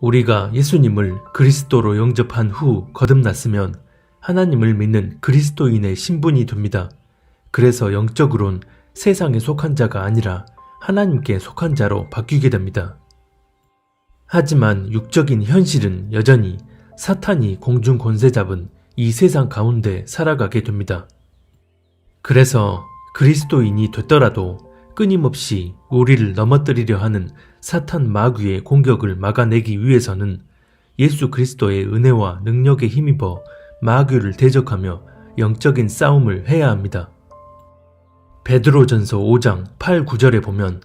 우리가 예수님을 그리스도로 영접한 후 거듭났으면 하나님을 믿는 그리스도인의 신분이 됩니다. 그래서 영적으론 세상에 속한 자가 아니라 하나님께 속한 자로 바뀌게 됩니다. 하지만 육적인 현실은 여전히 사탄이 공중 권세 잡은 이 세상 가운데 살아가게 됩니다. 그래서 그리스도인이 됐더라도 끊임없이 우리를 넘어뜨리려 하는 사탄 마귀의 공격을 막아내기 위해서는 예수 그리스도의 은혜와 능력에 힘입어 마귀를 대적하며 영적인 싸움을 해야 합니다. 베드로전서 5장 8, 9절에 보면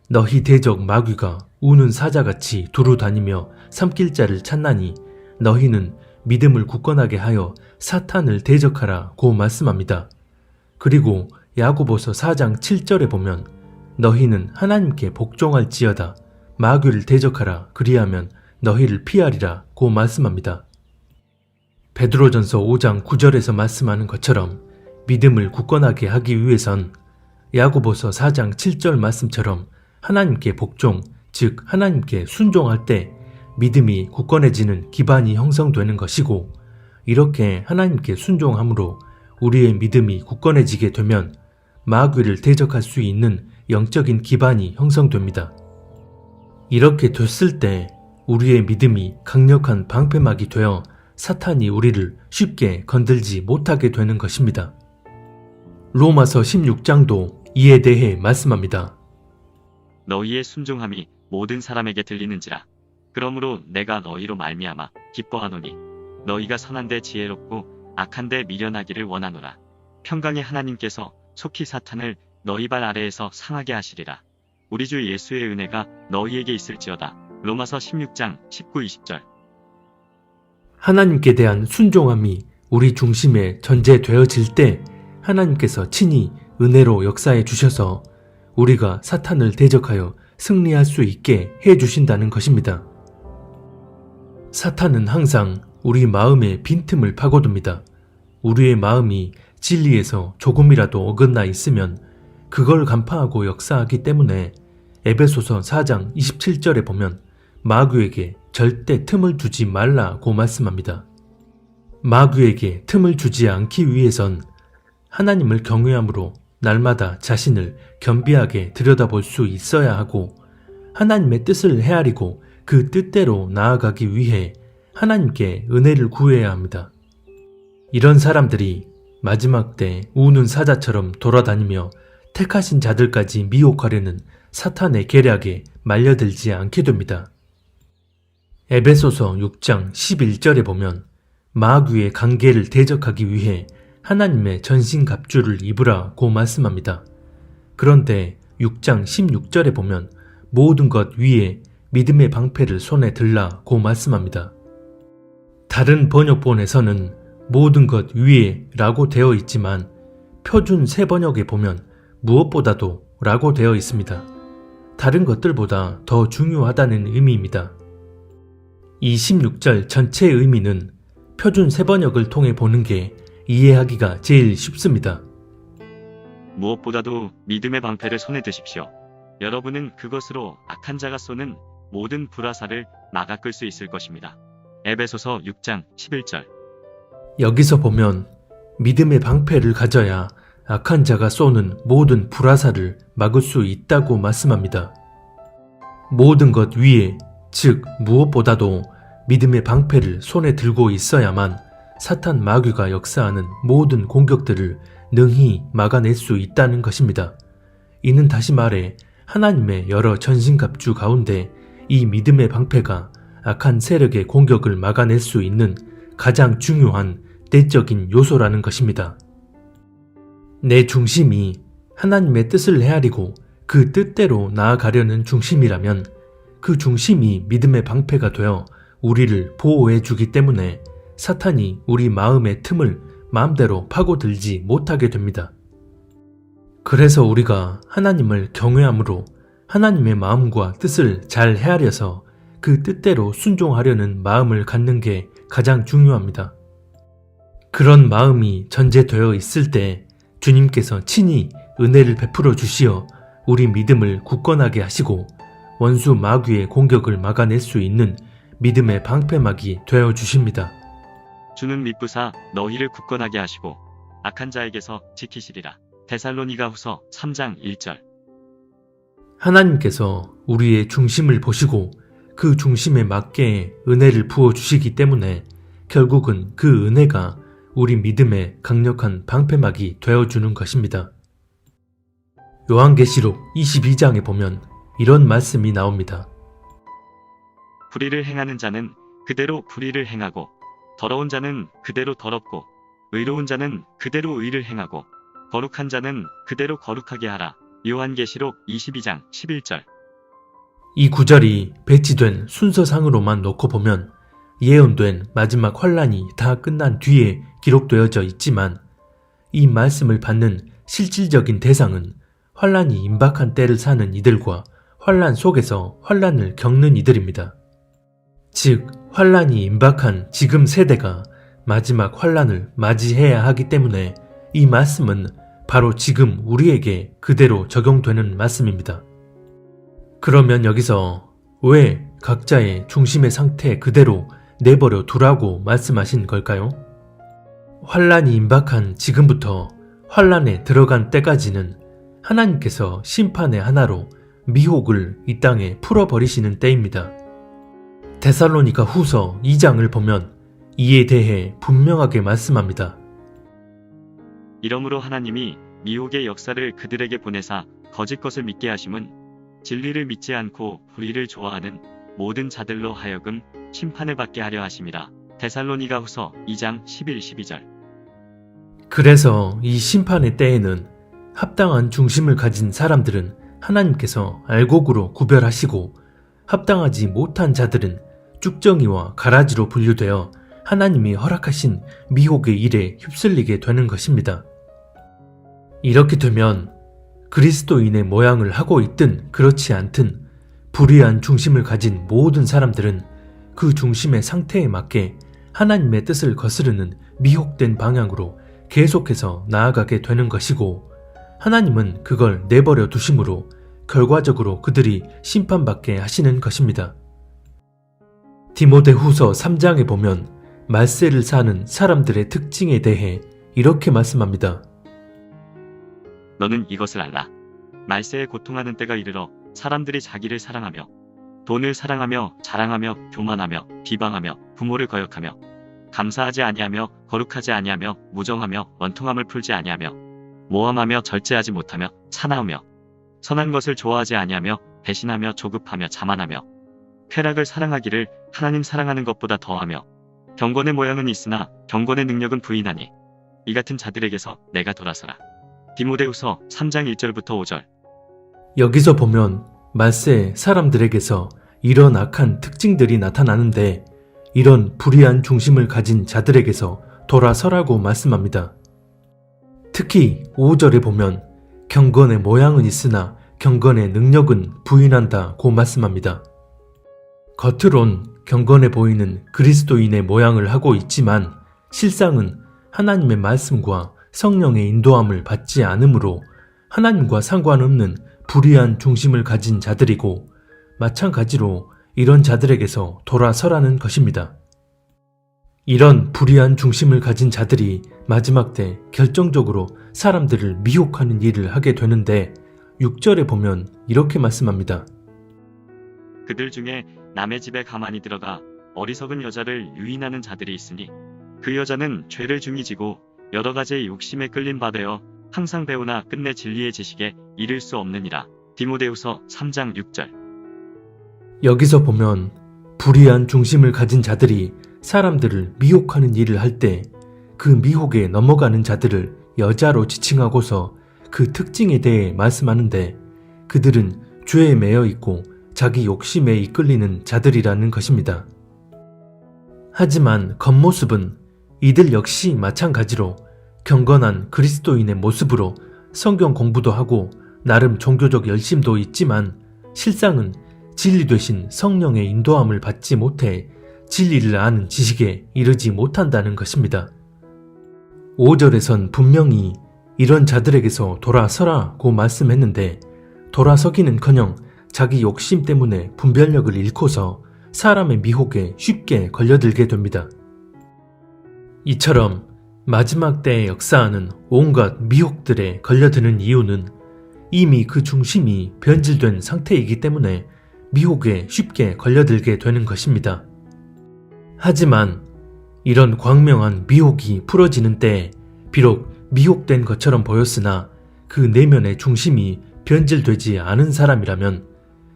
너희 대적 마귀가 우는 사자같이 두루 다니며 삼킬 자를 찾나니 너희는 믿음을 굳건하게 하여 사탄을 대적하라 고 말씀합니다. 그리고 야고보서 4장 7절에 보면 너희는 하나님께 복종할지어다 마귀를 대적하라 그리하면 너희를 피하리라 고 말씀합니다. 베드로전서 5장 9절에서 말씀하는 것처럼 믿음을 굳건하게 하기 위해선 야고보서 4장 7절 말씀처럼 하나님께 복종, 즉 하나님께 순종할 때 믿음이 굳건해지는 기반이 형성되는 것이고, 이렇게 하나님께 순종함으로 우리의 믿음이 굳건해지게 되면 마귀를 대적할 수 있는 영적인 기반이 형성됩니다. 이렇게 됐을 때 우리의 믿음이 강력한 방패막이 되어 사탄이 우리를 쉽게 건들지 못하게 되는 것입니다. 로마서 16장도 이에 대해 말씀합니다. 너희의 순종함이 모든 사람에게 들리는지라. 그러므로 내가 너희로 말미암아 기뻐하노니 너희가 선한데 지혜롭고 악한데 미련하기를 원하노라. 평강의 하나님께서 속히 사탄을 너희 발 아래에서 상하게 하시리라. 우리 주 예수의 은혜가 너희에게 있을지어다. 로마서 16장 19, 20절. 하나님께 대한 순종함이 우리 중심에 전제되어질 때 하나님께서 친히 은혜로 역사해 주셔서 우리가 사탄을 대적하여 승리할 수 있게 해 주신다는 것입니다. 사탄은 항상 우리 마음의 빈틈을 파고듭니다. 우리의 마음이 진리에서 조금이라도 어긋나 있으면 그걸 간파하고 역사하기 때문에 에베소서 4장 27절에 보면 마귀에게 절대 틈을 주지 말라고 말씀합니다. 마귀에게 틈을 주지 않기 위해선 하나님을 경외함으로 날마다 자신을 겸비하게 들여다볼 수 있어야 하고, 하나님의 뜻을 헤아리고 그 뜻대로 나아가기 위해 하나님께 은혜를 구해야 합니다. 이런 사람들이 마지막 때 우는 사자처럼 돌아다니며 택하신 자들까지 미혹하려는 사탄의 계략에 말려들지 않게 됩니다. 에베소서 6장 11절에 보면 마귀의 관계를 대적하기 위해 하나님의 전신갑주를 입으라고 말씀합니다. 그런데 6장 16절에 보면 모든 것 위에 믿음의 방패를 손에 들라고 말씀합니다. 다른 번역본에서는 모든 것 위에 라고 되어 있지만 표준 새 번역에 보면 무엇보다도 라고 되어 있습니다. 다른 것들보다 더 중요하다는 의미입니다. 이 16절 전체의 의미는 표준 새 번역을 통해 보는 게 이해하기가 제일 쉽습니다. 무엇보다도 믿음의 방패를 손에 드십시오. 여러분은 그것으로 악한 자가 쏘는 모든 불화살을 막아 끌 수 있을 것입니다. 에베소서 6장 11절. 여기서 보면 믿음의 방패를 가져야 악한 자가 쏘는 모든 불화살을 막을 수 있다고 말씀합니다. 모든 것 위에, 즉 무엇보다도 믿음의 방패를 손에 들고 있어야만 사탄 마귀가 역사하는 모든 공격들을 능히 막아낼 수 있다는 것입니다. 이는 다시 말해 하나님의 여러 전신갑주 가운데 이 믿음의 방패가 악한 세력의 공격을 막아낼 수 있는 가장 중요한 내적인 요소라는 것입니다. 내 중심이 하나님의 뜻을 헤아리고 그 뜻대로 나아가려는 중심이라면 그 중심이 믿음의 방패가 되어 우리를 보호해 주기 때문에 사탄이 우리 마음의 틈을 마음대로 파고들지 못하게 됩니다. 그래서 우리가 하나님을 경외함으로 하나님의 마음과 뜻을 잘 헤아려서 그 뜻대로 순종하려는 마음을 갖는 게 가장 중요합니다. 그런 마음이 전제되어 있을 때 주님께서 친히 은혜를 베풀어 주시어 우리 믿음을 굳건하게 하시고 원수 마귀의 공격을 막아낼 수 있는 믿음의 방패막이 되어 주십니다. 주는 미쁘사 너희를 굳건하게 하시고 악한 자에게서 지키시리라. 데살로니가 후서 3장 1절. 하나님께서 우리의 중심을 보시고 그 중심에 맞게 은혜를 부어 주시기 때문에 결국은 그 은혜가 우리 믿음의 강력한 방패막이 되어주는 것입니다. 요한계시록 22장에 보면 이런 말씀이 나옵니다. 불의를 행하는 자는 그대로 불의를 행하고 더러운 자는 그대로 더럽고 의로운 자는 그대로 의를 행하고 거룩한 자는 그대로 거룩하게 하라. 요한계시록 22장 11절. 이 구절이 배치된 순서상으로만 놓고 보면 예언된 마지막 환란이 다 끝난 뒤에 기록되어져 있지만 이 말씀을 받는 실질적인 대상은 환란이 임박한 때를 사는 이들과 환란 속에서 환란을 겪는 이들입니다. 즉 환란이 임박한 지금 세대가 마지막 환란을 맞이해야 하기 때문에 이 말씀은 바로 지금 우리에게 그대로 적용되는 말씀입니다. 그러면 여기서 왜 각자의 중심의 상태 그대로 내버려 두라고 말씀하신 걸까요? 환란이 임박한 지금부터 환란에 들어간 때까지는 하나님께서 심판의 하나로 미혹을 이 땅에 풀어버리시는 때입니다. 데살로니가 후서 2장을 보면 이에 대해 분명하게 말씀합니다. 이러므로 하나님이 미혹의 역사를 그들에게 보내사 거짓 것을 믿게 하심은 진리를 믿지 않고 불의를 좋아하는 모든 자들로 하여금 심판을 받게 하려 하심이라. 데살로니가 후서 2장 11, 12절. 그래서 이 심판의 때에는 합당한 중심을 가진 사람들은 하나님께서 알곡으로 구별하시고 합당하지 못한 자들은 쭉정이와 가라지로 분류되어 하나님이 허락하신 미혹의 일에 휩쓸리게 되는 것입니다. 이렇게 되면 그리스도인의 모양을 하고 있든 그렇지 않든 불의한 중심을 가진 모든 사람들은 그 중심의 상태에 맞게 하나님의 뜻을 거스르는 미혹된 방향으로 계속해서 나아가게 되는 것이고 하나님은 그걸 내버려 두심으로 결과적으로 그들이 심판받게 하시는 것입니다. 디모데후서 3장에 보면 말세를 사는 사람들의 특징에 대해 이렇게 말씀합니다. 너는 이것을 알라. 말세에 고통하는 때가 이르러 사람들이 자기를 사랑하며 돈을 사랑하며 자랑하며 교만하며 비방하며 부모를 거역하며 감사하지 아니하며 거룩하지 아니하며 무정하며 원통함을 풀지 아니하며 모함하며 절제하지 못하며 사나우며 선한 것을 좋아하지 아니하며 배신하며 조급하며 자만하며 쾌락을 사랑하기를 하나님 사랑하는 것보다 더하며 경건의 모양은 있으나 경건의 능력은 부인하니 이 같은 자들에게서 내가 돌아서라. 디모데후서 3장 1절부터 5절. 여기서 보면 말세 사람들에게서 이런 악한 특징들이 나타나는데 이런 불의한 중심을 가진 자들에게서 돌아서라고 말씀합니다. 특히 5절에 보면 경건의 모양은 있으나 경건의 능력은 부인한다고 말씀합니다. 겉으론 경건해 보이는 그리스도인의 모양을 하고 있지만 실상은 하나님의 말씀과 성령의 인도함을 받지 않으므로 하나님과 상관없는 불의한 중심을 가진 자들이고 마찬가지로 이런 자들에게서 돌아서라는 것입니다. 이런 불의한 중심을 가진 자들이 마지막 때 결정적으로 사람들을 미혹하는 일을 하게 되는데 6절에 보면 이렇게 말씀합니다. 그들 중에 남의 집에 가만히 들어가 어리석은 여자를 유인하는 자들이 있으니 그 여자는 죄를 중히 지고 여러 가지의 욕심에 끌린 바 되어 항상 배우나 끝내 진리의 지식에 이를 수 없느니라. 디모데후서 3장 6절. 여기서 보면 불의한 중심을 가진 자들이 사람들을 미혹하는 일을 할 때 그 미혹에 넘어가는 자들을 여자로 지칭하고서 그 특징에 대해 말씀하는데 그들은 죄에 매여 있고 자기 욕심에 이끌리는 자들이라는 것입니다. 하지만 겉모습은 이들 역시 마찬가지로 경건한 그리스도인의 모습으로 성경 공부도 하고 나름 종교적 열심도 있지만 실상은 진리 되신 성령의 인도함을 받지 못해 진리를 아는 지식에 이르지 못한다는 것입니다. 5절에선 분명히 이런 자들에게서 돌아서라고 말씀했는데 돌아서기는커녕 자기 욕심 때문에 분별력을 잃고서 사람의 미혹에 쉽게 걸려들게 됩니다. 이처럼 마지막 때의 역사하는 온갖 미혹들에 걸려드는 이유는 이미 그 중심이 변질된 상태이기 때문에 미혹에 쉽게 걸려들게 되는 것입니다. 하지만 이런 광명한 미혹이 풀어지는 때에 비록 미혹된 것처럼 보였으나 그 내면의 중심이 변질되지 않은 사람이라면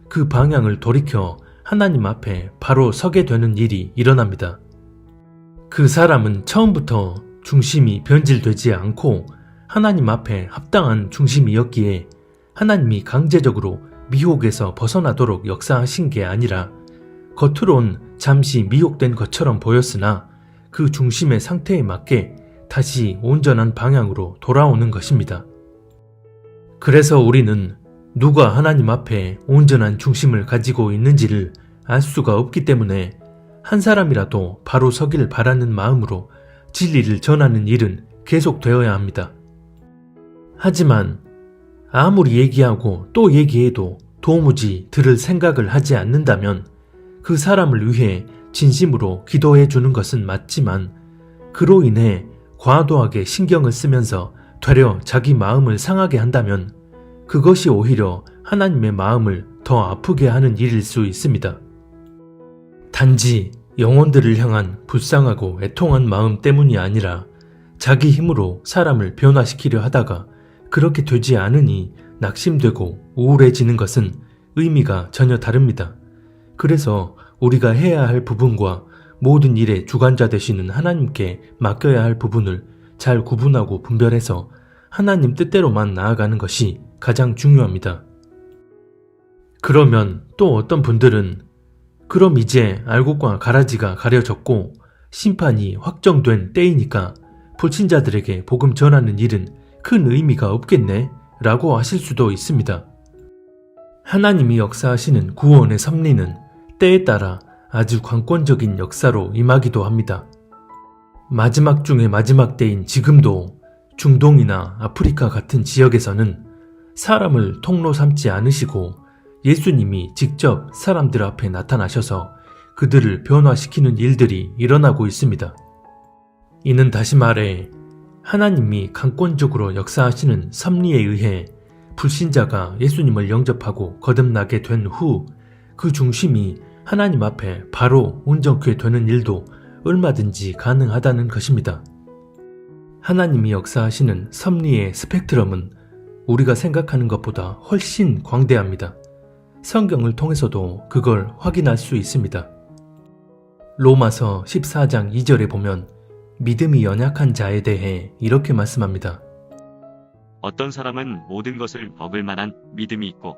그 방향을 돌이켜 하나님 앞에 바로 서게 되는 일이 일어납니다. 그 사람은 처음부터 중심이 변질되지 않고 하나님 앞에 합당한 중심이었기에 하나님이 강제적으로 미혹에서 벗어나도록 역사하신 게 아니라 겉으론 잠시 미혹된 것처럼 보였으나 그 중심의 상태에 맞게 다시 온전한 방향으로 돌아오는 것입니다. 그래서 우리는 누가 하나님 앞에 온전한 중심을 가지고 있는지를 알 수가 없기 때문에 한 사람이라도 바로 서길 바라는 마음으로 진리를 전하는 일은 계속되어야 합니다. 하지만 아무리 얘기하고 또 얘기해도 도무지 들을 생각을 하지 않는다면 그 사람을 위해 진심으로 기도해 주는 것은 맞지만 그로 인해 과도하게 신경을 쓰면서 되려 자기 마음을 상하게 한다면 그것이 오히려 하나님의 마음을 더 아프게 하는 일일 수 있습니다. 단지 영혼들을 향한 불쌍하고 애통한 마음 때문이 아니라 자기 힘으로 사람을 변화시키려 하다가 그렇게 되지 않으니 낙심되고 우울해지는 것은 의미가 전혀 다릅니다. 그래서 우리가 해야 할 부분과 모든 일의 주관자 되시는 하나님께 맡겨야 할 부분을 잘 구분하고 분별해서 하나님 뜻대로만 나아가는 것이 가장 중요합니다. 그러면 또 어떤 분들은 그럼 이제 알곡과 가라지가 가려졌고 심판이 확정된 때이니까 불신자들에게 복음 전하는 일은 큰 의미가 없겠네 라고 하실 수도 있습니다. 하나님이 역사하시는 구원의 섭리는 때에 따라 아주 관건적인 역사로 임하기도 합니다. 마지막 중의 마지막 때인 지금도 중동이나 아프리카 같은 지역에서는 사람을 통로 삼지 않으시고 예수님이 직접 사람들 앞에 나타나셔서 그들을 변화시키는 일들이 일어나고 있습니다. 이는 다시 말해 하나님이 강권적으로 역사하시는 섭리에 의해 불신자가 예수님을 영접하고 거듭나게 된 후 그 중심이 하나님 앞에 바로 온전케 되는 일도 얼마든지 가능하다는 것입니다. 하나님이 역사하시는 섭리의 스펙트럼은 우리가 생각하는 것보다 훨씬 광대합니다. 성경을 통해서도 그걸 확인할 수 있습니다. 로마서 14장 2절에 보면 믿음이 연약한 자에 대해 이렇게 말씀합니다. 어떤 사람은 모든 것을 먹을 만한 믿음이 있고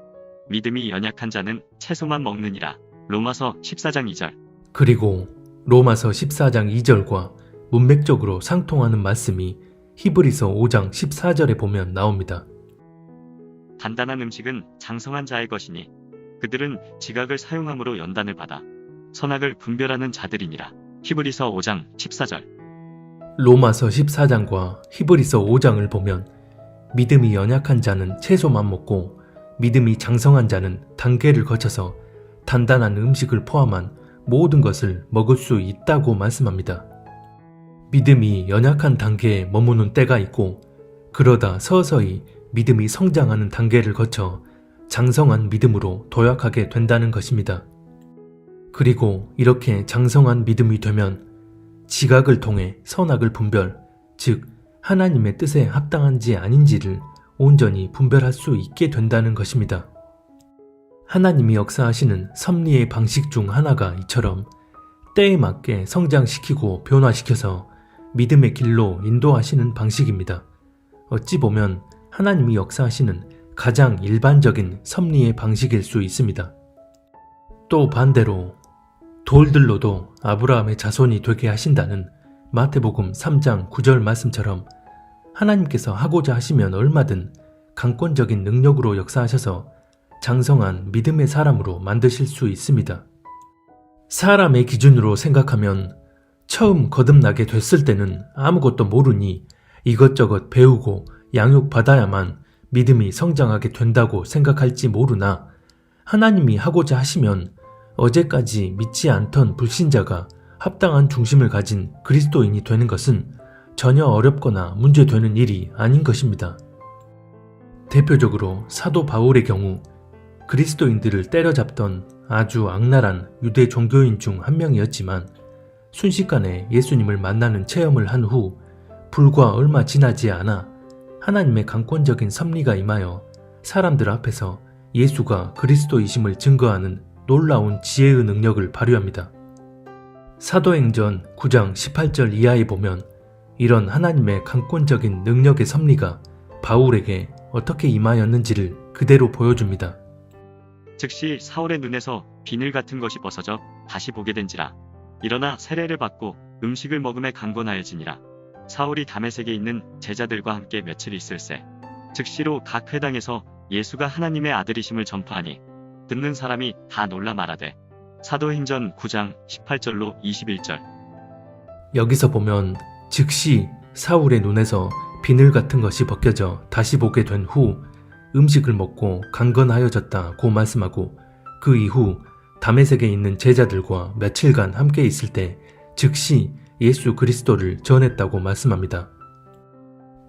믿음이 연약한 자는 채소만 먹느니라. 로마서 14장 2절. 그리고 로마서 14장 2절과 문맥적으로 상통하는 말씀이 히브리서 5장 14절에 보면 나옵니다. 단단한 음식은 장성한 자의 것이니 그들은 지각을 사용함으로 연단을 받아 선악을 분별하는 자들이니라. 히브리서 5장 14절. 로마서 14장과 히브리서 5장을 보면 믿음이 연약한 자는 채소만 먹고 믿음이 장성한 자는 단계를 거쳐서 단단한 음식을 포함한 모든 것을 먹을 수 있다고 말씀합니다. 믿음이 연약한 단계에 머무는 때가 있고 그러다 서서히 믿음이 성장하는 단계를 거쳐 장성한 믿음으로 도약하게 된다는 것입니다. 그리고 이렇게 장성한 믿음이 되면 지각을 통해 선악을 분별, 즉 하나님의 뜻에 합당한지 아닌지를 온전히 분별할 수 있게 된다는 것입니다. 하나님이 역사하시는 섭리의 방식 중 하나가 이처럼 때에 맞게 성장시키고 변화시켜서 믿음의 길로 인도하시는 방식입니다. 어찌 보면 하나님이 역사하시는 가장 일반적인 섭리의 방식일 수 있습니다. 또 반대로 돌들로도 아브라함의 자손이 되게 하신다는 마태복음 3장 9절 말씀처럼 하나님께서 하고자 하시면 얼마든 강권적인 능력으로 역사하셔서 장성한 믿음의 사람으로 만드실 수 있습니다. 사람의 기준으로 생각하면 처음 거듭나게 됐을 때는 아무것도 모르니 이것저것 배우고 양육받아야만 믿음이 성장하게 된다고 생각할지 모르나 하나님이 하고자 하시면 어제까지 믿지 않던 불신자가 합당한 중심을 가진 그리스도인이 되는 것은 전혀 어렵거나 문제되는 일이 아닌 것입니다. 대표적으로 사도 바울의 경우 그리스도인들을 때려잡던 아주 악랄한 유대 종교인 중 한 명이었지만 순식간에 예수님을 만나는 체험을 한 후 불과 얼마 지나지 않아 하나님의 강권적인 섭리가 임하여 사람들 앞에서 예수가 그리스도이심을 증거하는 놀라운 지혜의 능력을 발휘합니다. 사도행전 9장 18절 이하에 보면 이런 하나님의 강권적인 능력의 섭리가 바울에게 어떻게 임하였는지를 그대로 보여줍니다. 즉시 사울의 눈에서 비늘 같은 것이 벗어져 다시 보게 된지라. 일어나 세례를 받고 음식을 먹음에 강권하여지니라. 사울이 다메섹에 있는 제자들과 함께 며칠 있을새 즉시로 각 회당에서 예수가 하나님의 아들이심을 전파하니 듣는 사람이 다 놀라 말하되. 사도행전 9장 18절로 21절. 여기서 보면 즉시 사울의 눈에서 비늘 같은 것이 벗겨져 다시 보게 된 후 음식을 먹고 강건하여졌다고 말씀하고 그 이후 다메섹에 있는 제자들과 며칠간 함께 있을 때 즉시 예수 그리스도를 전했다고 말씀합니다.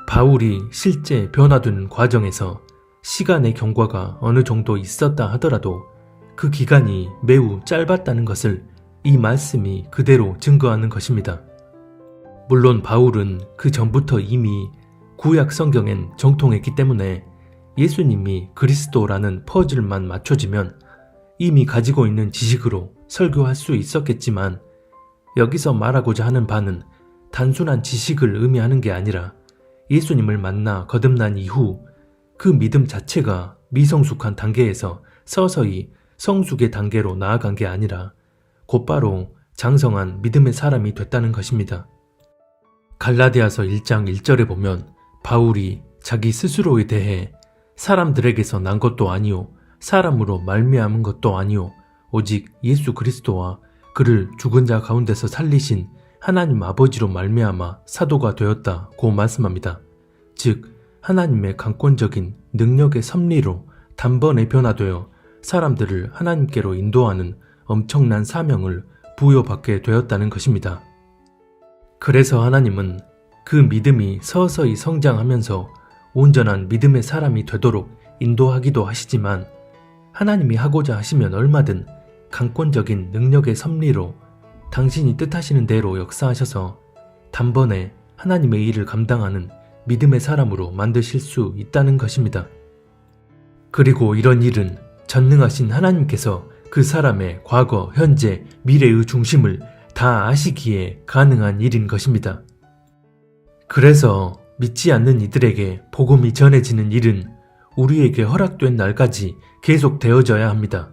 바울이 실제 변화되는 과정에서 시간의 경과가 어느 정도 있었다 하더라도 그 기간이 매우 짧았다는 것을 이 말씀이 그대로 증거하는 것입니다. 물론 바울은 그 전부터 이미 구약 성경엔 정통했기 때문에 예수님이 그리스도라는 퍼즐만 맞춰지면 이미 가지고 있는 지식으로 설교할 수 있었겠지만 여기서 말하고자 하는 바는 단순한 지식을 의미하는 게 아니라 예수님을 만나 거듭난 이후 그 믿음 자체가 미성숙한 단계에서 서서히 성숙의 단계로 나아간 게 아니라 곧바로 장성한 믿음의 사람이 됐다는 것입니다. 갈라디아서 1장 1절에 보면 바울이 자기 스스로에 대해 사람들에게서 난 것도 아니요 사람으로 말미암은 것도 아니요 오직 예수 그리스도와 그를 죽은 자 가운데서 살리신 하나님 아버지로 말미암아 사도가 되었다고 말씀합니다. 즉 하나님의 강권적인 능력의 섭리로 단번에 변화되어 사람들을 하나님께로 인도하는 엄청난 사명을 부여받게 되었다는 것입니다. 그래서 하나님은 그 믿음이 서서히 성장하면서 온전한 믿음의 사람이 되도록 인도하기도 하시지만 하나님이 하고자 하시면 얼마든 강권적인 능력의 섭리로 당신이 뜻하시는 대로 역사하셔서 단번에 하나님의 일을 감당하는 믿음의 사람으로 만드실 수 있다는 것입니다. 그리고 이런 일은 전능하신 하나님께서 그 사람의 과거, 현재, 미래의 중심을 다 아시기에 가능한 일인 것입니다. 그래서 믿지 않는 이들에게 복음이 전해지는 일은 우리에게 허락된 날까지 계속 되어져야 합니다.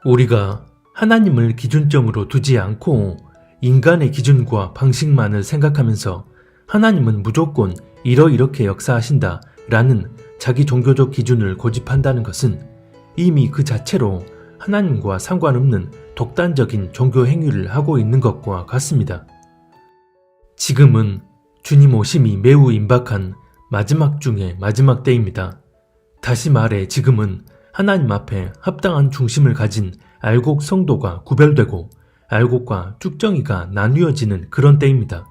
우리가 하나님을 기준점으로 두지 않고 인간의 기준과 방식만을 생각하면서 하나님은 무조건 이렇게 역사하신다 라는 자기 종교적 기준을 고집한다는 것은 이미 그 자체로 하나님과 상관없는 독단적인 종교 행위를 하고 있는 것과 같습니다. 지금은 주님 오심이 매우 임박한 마지막 중의 마지막 때입니다. 다시 말해 지금은 하나님 앞에 합당한 중심을 가진 알곡 성도가 구별되고 알곡과 쭉정이가 나뉘어지는 그런 때입니다.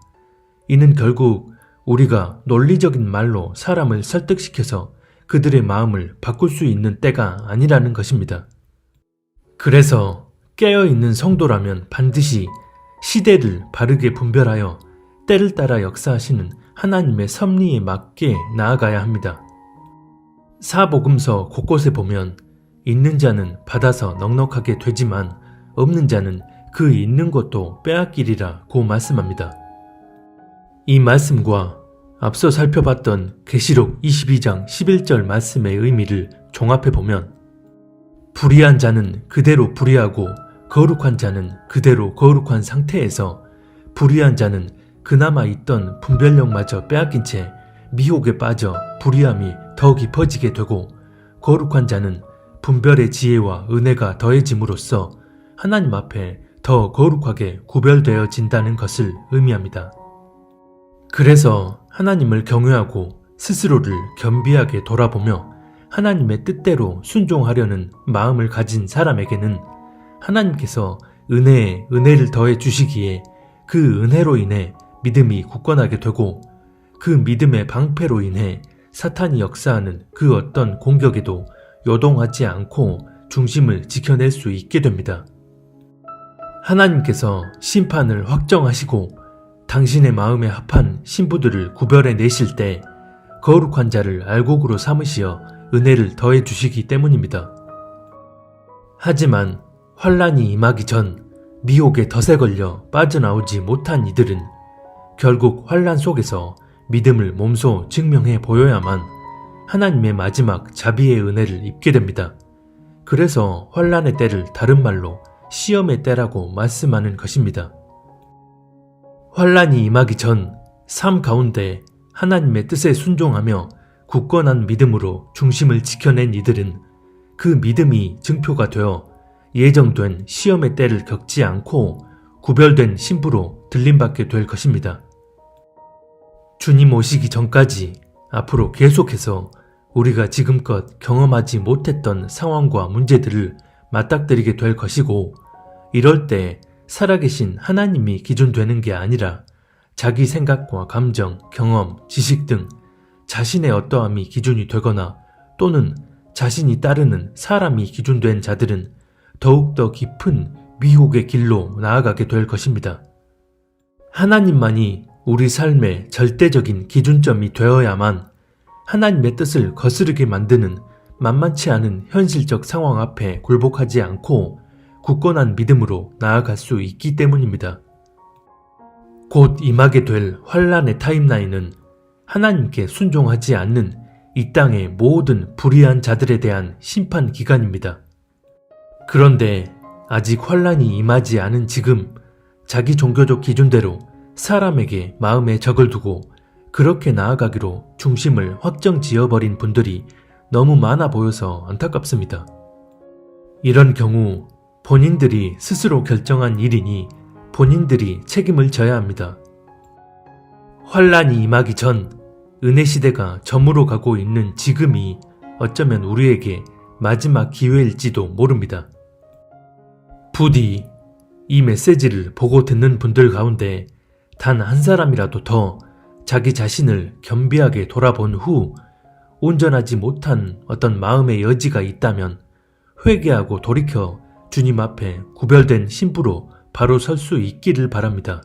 이는 결국 우리가 논리적인 말로 사람을 설득시켜서 그들의 마음을 바꿀 수 있는 때가 아니라는 것입니다. 그래서 깨어있는 성도라면 반드시 시대를 바르게 분별하여 때를 따라 역사하시는 하나님의 섭리에 맞게 나아가야 합니다. 사복음서 곳곳에 보면 있는 자는 받아서 넉넉하게 되지만 없는 자는 그 있는 것도 빼앗기리라고 말씀합니다. 이 말씀과 앞서 살펴봤던 계시록 22장 11절 말씀의 의미를 종합해보면 불의한 자는 그대로 불의하고 거룩한 자는 그대로 거룩한 상태에서 불의한 자는 그나마 있던 분별력마저 빼앗긴 채 미혹에 빠져 불의함이 더 깊어지게 되고 거룩한 자는 분별의 지혜와 은혜가 더해짐으로써 하나님 앞에 더 거룩하게 구별되어진다는 것을 의미합니다. 그래서 하나님을 경외하고 스스로를 겸비하게 돌아보며 하나님의 뜻대로 순종하려는 마음을 가진 사람에게는 하나님께서 은혜에 은혜를 더해 주시기에 그 은혜로 인해 믿음이 굳건하게 되고 그 믿음의 방패로 인해 사탄이 역사하는 그 어떤 공격에도 요동하지 않고 중심을 지켜낼 수 있게 됩니다. 하나님께서 심판을 확정하시고 당신의 마음에 합한 신부들을 구별해 내실 때 거룩한 자를 알곡으로 삼으시어 은혜를 더해 주시기 때문입니다. 하지만 환란이 임하기 전 미혹의 덫에 걸려 빠져나오지 못한 이들은 결국 환란 속에서 믿음을 몸소 증명해 보여야만 하나님의 마지막 자비의 은혜를 입게 됩니다. 그래서 환란의 때를 다른 말로 시험의 때라고 말씀하는 것입니다. 환란이 임하기 전 삶 가운데 하나님의 뜻에 순종하며 굳건한 믿음으로 중심을 지켜낸 이들은 그 믿음이 증표가 되어 예정된 시험의 때를 겪지 않고 구별된 신부로 들림받게 될 것입니다. 주님 오시기 전까지 앞으로 계속해서 우리가 지금껏 경험하지 못했던 상황과 문제들을 맞닥뜨리게 될 것이고, 이럴 때 살아계신 하나님이 기준되는 게 아니라 자기 생각과 감정, 경험, 지식 등 자신의 어떠함이 기준이 되거나 또는 자신이 따르는 사람이 기준된 자들은 더욱더 깊은 미혹의 길로 나아가게 될 것입니다. 하나님만이 우리 삶의 절대적인 기준점이 되어야만 하나님의 뜻을 거스르게 만드는 만만치 않은 현실적 상황 앞에 굴복하지 않고 굳건한 믿음으로 나아갈 수 있기 때문입니다. 곧 임하게 될 환란의 타임라인은 하나님께 순종하지 않는 이 땅의 모든 불의한 자들에 대한 심판 기간입니다. 그런데 아직 환란이 임하지 않은 지금 자기 종교적 기준대로 사람에게 마음에 적을 두고 그렇게 나아가기로 중심을 확정 지어버린 분들이 너무 많아 보여서 안타깝습니다. 이런 경우 본인들이 스스로 결정한 일이니 본인들이 책임을 져야 합니다. 환란이 임하기 전 은혜 시대가 저물어 가고 있는 지금이 어쩌면 우리에게 마지막 기회일지도 모릅니다. 부디 이 메시지를 보고 듣는 분들 가운데 단 한 사람이라도 더 자기 자신을 겸비하게 돌아본 후 온전하지 못한 어떤 마음의 여지가 있다면 회개하고 돌이켜 주님 앞에 구별된 신부로 바로 설 수 있기를 바랍니다.